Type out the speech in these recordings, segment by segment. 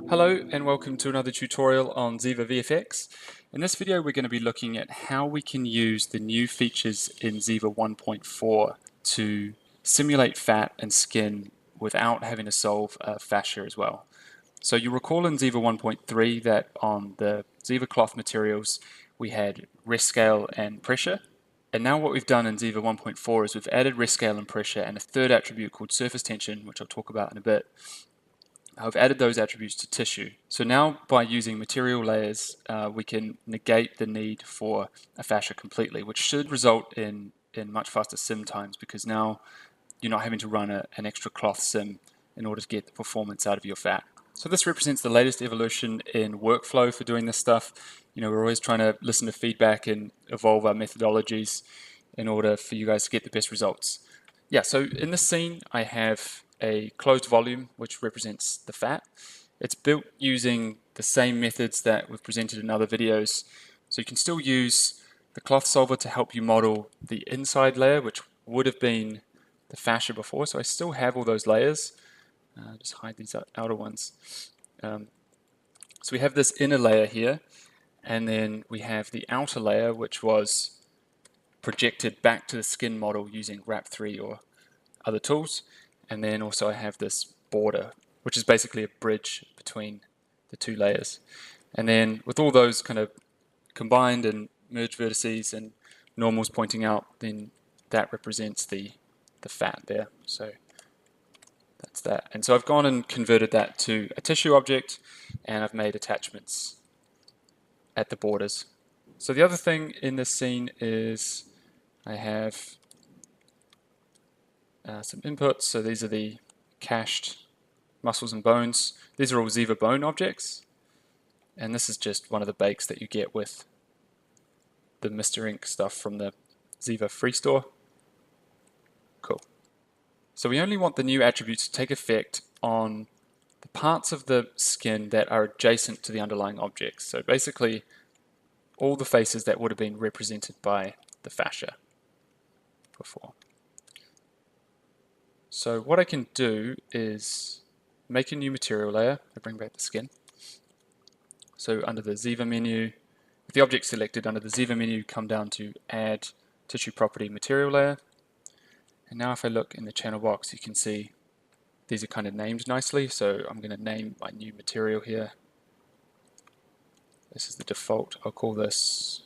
Hello and welcome to another tutorial on Ziva VFX. In this video we're going to be looking at how we can use the new features in Ziva 1.4 to simulate fat and skin without having to solve fascia as well. So you recall in Ziva 1.3 that on the Ziva cloth materials we had rest scale and pressure. And now what we've done in Ziva 1.4 is we've added rest scale and pressure and a third attribute called surface tension, which I'll talk about in a bit. I've added those attributes to tissue. So now by using material layers, we can negate the need for a fascia completely, which should result in much faster sim times because now you're not having to run an extra cloth sim in order to get the performance out of your fat. So this represents the latest evolution in workflow for doing this stuff. You know, we're always trying to listen to feedback and evolve our methodologies in order for you guys to get the best results. Yeah, so in this scene, I have a closed volume, which represents the fat. It's built using the same methods that we've presented in other videos. So you can still use the cloth solver to help you model the inside layer, which would have been the fascia before. So I still have all those layers. Just hide these outer ones. So we have this inner layer here, and then we have the outer layer, which was projected back to the skin model using Wrap 3 or other tools. And then also I have this border, which is basically a bridge between the two layers. And then with all those kind of combined and merged vertices and normals pointing out, then that represents the fat there. So that's that. And so I've gone and converted that to a tissue object, and I've made attachments at the borders. So the other thing in this scene is I have some inputs. So these are the cached muscles and bones. These are all Ziva bone objects. And this is just one of the bakes that you get with the Mr. Ink stuff from the Ziva free store. Cool. So we only want the new attributes to take effect on the parts of the skin that are adjacent to the underlying objects. So basically all the faces that would have been represented by the fascia before. So what I can do is make a new material layer. I bring back the skin. So under the Ziva menu, with the object selected under the Ziva menu, come down to Add Tissue Property Material Layer. And now if I look in the channel box, you can see these are kind of named nicely. So I'm going to name my new material here. This is the default. I'll call this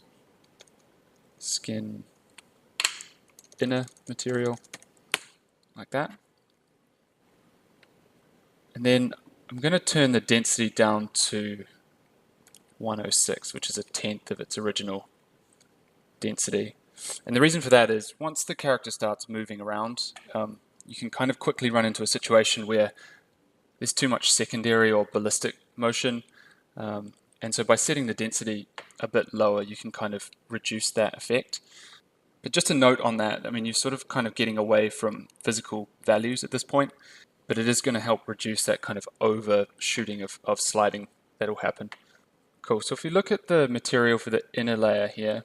Skin Inner Material, like that. And then I'm going to turn the density down to 106, which is a tenth of its original density. And the reason for that is once the character starts moving around, you can kind of quickly run into a situation where there's too much secondary or ballistic motion. And so by setting the density a bit lower, you can kind of reduce that effect. But just a note on that, I mean, you're sort of kind of getting away from physical values at this point, but it is going to help reduce that kind of overshooting of sliding that'll happen. Cool, so if you look at the material for the inner layer here,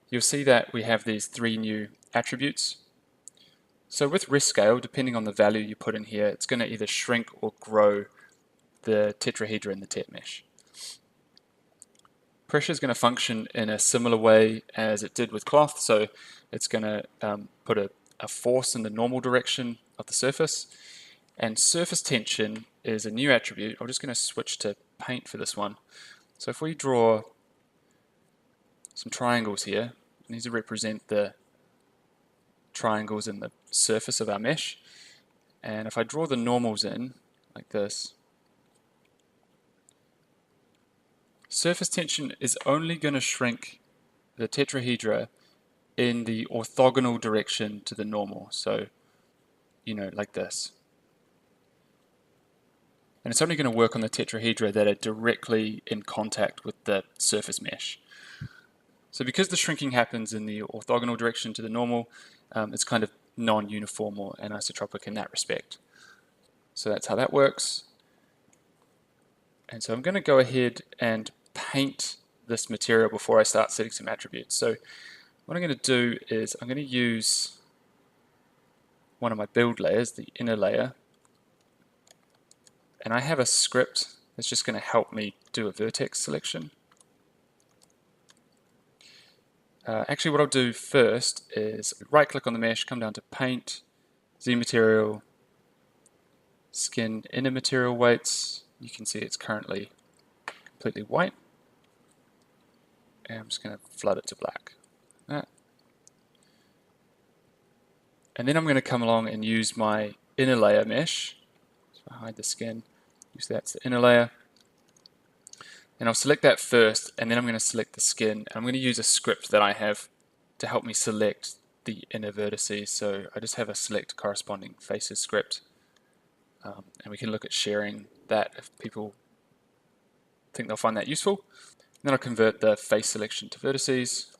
you'll see that we have these three new attributes. So with rest scale, depending on the value you put in here, it's going to either shrink or grow the tetrahedra in the tet mesh. Pressure is going to function in a similar way as it did with cloth, so it's going to put a force in the normal direction of the surface. And surface tension is a new attribute. I'm just going to switch to paint for this one. So if we draw some triangles here, these represent the triangles in the surface of our mesh. And if I draw the normals in, like this, surface tension is only going to shrink the tetrahedra in the orthogonal direction to the normal. So, you know, like this. And it's only going to work on the tetrahedra that are directly in contact with the surface mesh. So because the shrinking happens in the orthogonal direction to the normal, it's kind of non-uniform or anisotropic in that respect. So that's how that works. And so I'm going to go ahead and paint this material before I start setting some attributes. So what I'm going to do is I'm going to use one of my build layers, the inner layer, and I have a script It's just going to help me do a vertex selection. Actually, what I'll do first is right click on the mesh, come down to Paint, Z Material, Skin Inner Material Weights. You can see it's currently completely white. And I'm just going to flood it to black. And then I'm going to come along and use my inner layer mesh. So I hide the skin, use that as the inner layer. And I'll select that first, and then I'm going to select the skin. And I'm going to use a script that I have to help me select the inner vertices. So I just have a select corresponding faces script. And we can look at sharing that if people think they'll find that useful. And then I'll convert the face selection to vertices.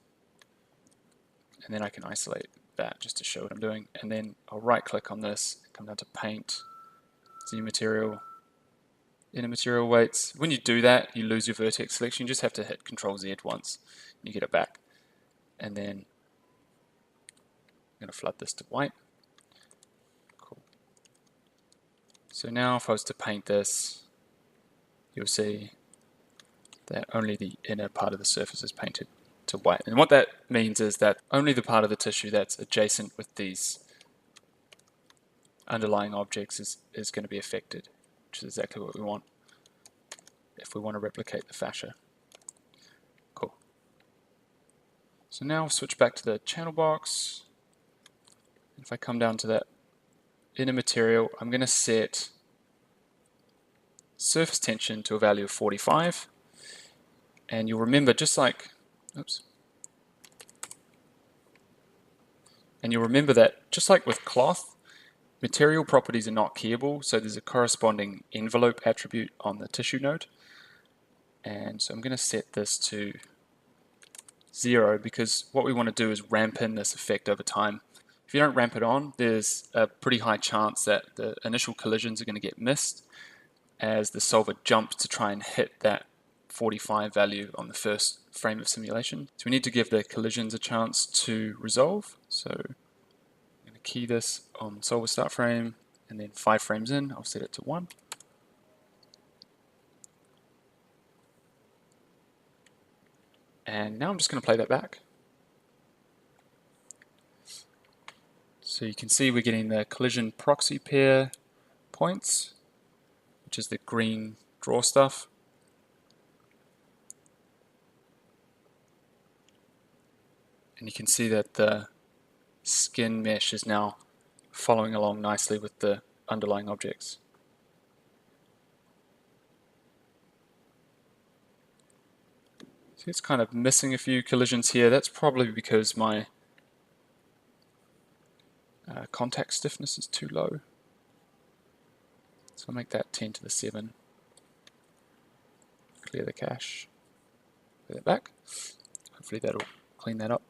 And then I can isolate that just to show what I'm doing. And then I'll right click on this, come down to Paint, Z Material, Inner Material Weights. When you do that, you lose your vertex selection. You just have to hit Control Z once and you get it back. And then I'm going to flood this to white. Cool. So now if I was to paint this, you'll see that only the inner part of the surface is painted to white. And what that means is that only the part of the tissue that's adjacent with these underlying objects is going to be affected, which is exactly what we want if we want to replicate the fascia. Cool. So now I'll switch back to the channel box. If I come down to that inner material, I'm going to set surface tension to a value of 45. And you'll remember, just like, and you'll remember that just like with cloth, material properties are not keyable, so there's a corresponding envelope attribute on the tissue node. And so I'm going to set this to 0 because what we want to do is ramp in this effect over time. If you don't ramp it on, there's a pretty high chance that the initial collisions are going to get missed as the solver jumps to try and hit that 45 value on the first frame of simulation. So we need to give the collisions a chance to resolve. So I'm going to key this on solver start frame, and then 5 frames in, I'll set it to 1. And now I'm just going to play that back. So you can see we're getting the collision proxy pair points, which is the green draw stuff. And you can see that the skin mesh is now following along nicely with the underlying objects. See, it's kind of missing a few collisions here. That's probably because my contact stiffness is too low. So I'll make that 10 to the 7. Clear the cache. Put that back. Hopefully that'll clean that up.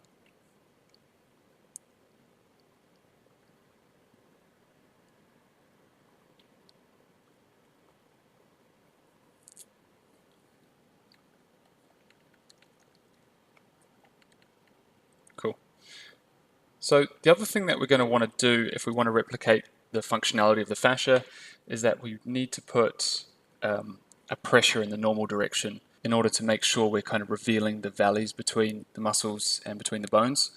Cool. So the other thing that we're going to want to do if we want to replicate the functionality of the fascia is that we need to put a pressure in the normal direction in order to make sure we're kind of revealing the valleys between the muscles and between the bones.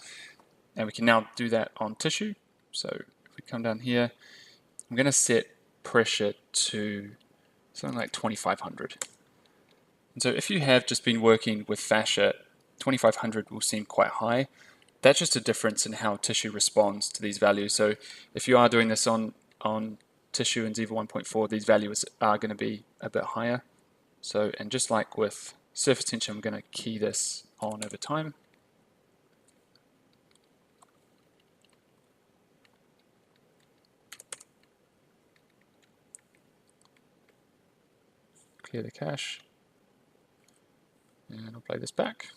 And we can now do that on tissue. So if we come down here, I'm going to set pressure to something like 2500. And so if you have just been working with fascia, 2500 will seem quite high. That's just a difference in how tissue responds to these values. So if you are doing this on tissue in Ziva 1.4, these values are going to be a bit higher. So, and just like with surface tension, I'm going to key this on over time. Clear the cache. And I'll play this back.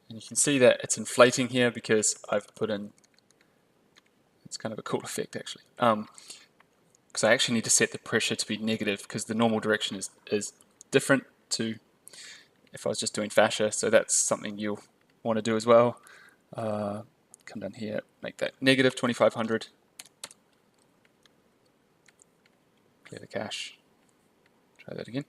And you can see that it's inflating here because I've put in, it's kind of a cool effect actually. Because I actually need to set the pressure to be negative because the normal direction is different to if I was just doing fascia. So that's something you'll want to do as well. Come down here, make that negative 2500. clear the cache. Try that again.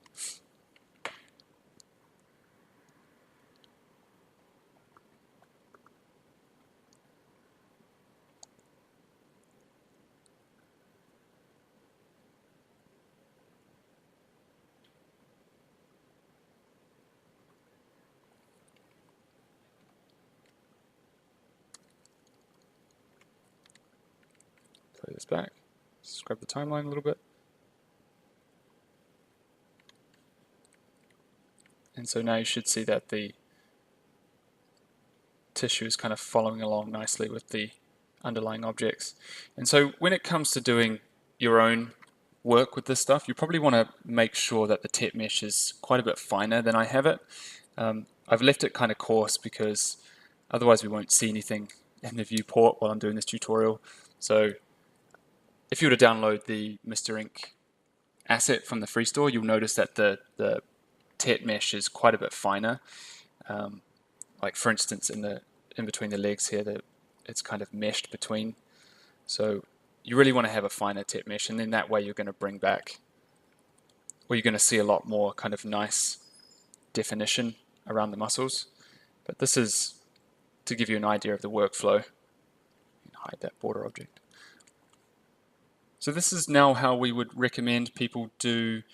Play this back. Scrub the timeline a little bit. And so now you should see that the tissue is kind of following along nicely with the underlying objects. And so when it comes to doing your own work with this stuff, you probably want to make sure that the TET mesh is quite a bit finer than I have it. I've left it kind of coarse because otherwise we won't see anything in the viewport while I'm doing this tutorial. So if you were to download the Mr. Ink asset from the free store, you'll notice that the TET mesh is quite a bit finer. Like for instance, in between the legs here, it's kind of meshed between. So you really want to have a finer TET mesh, and then that way you're going to bring back, or you're going to see a lot more kind of nice definition around the muscles. But this is to give you an idea of the workflow. Hide that border object. So this is now how we would recommend people do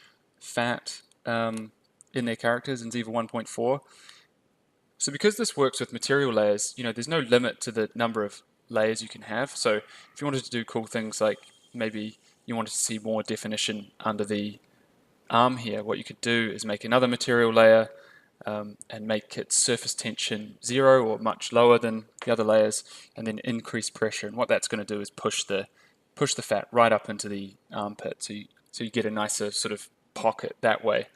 fat in their characters in Ziva 1.4. So because this works with material layers, there's no limit to the number of layers you can have. So if you wanted to do cool things like maybe you wanted to see more definition under the arm here, what you could do is make another material layer and make its surface tension 0 or much lower than the other layers, and then increase pressure. And what that's going to do is push the fat right up into the armpit, so you get a nicer sort of pocket that way.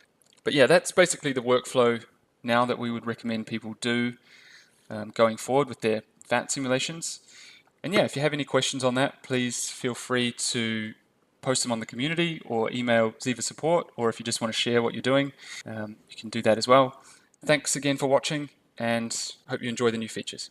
But yeah, that's basically the workflow now that we would recommend people do going forward with their fat simulations. And yeah, if you have any questions on that, please feel free to post them on the community or email Ziva support, or if you just want to share what you're doing, you can do that as well. Thanks again for watching, and hope you enjoy the new features.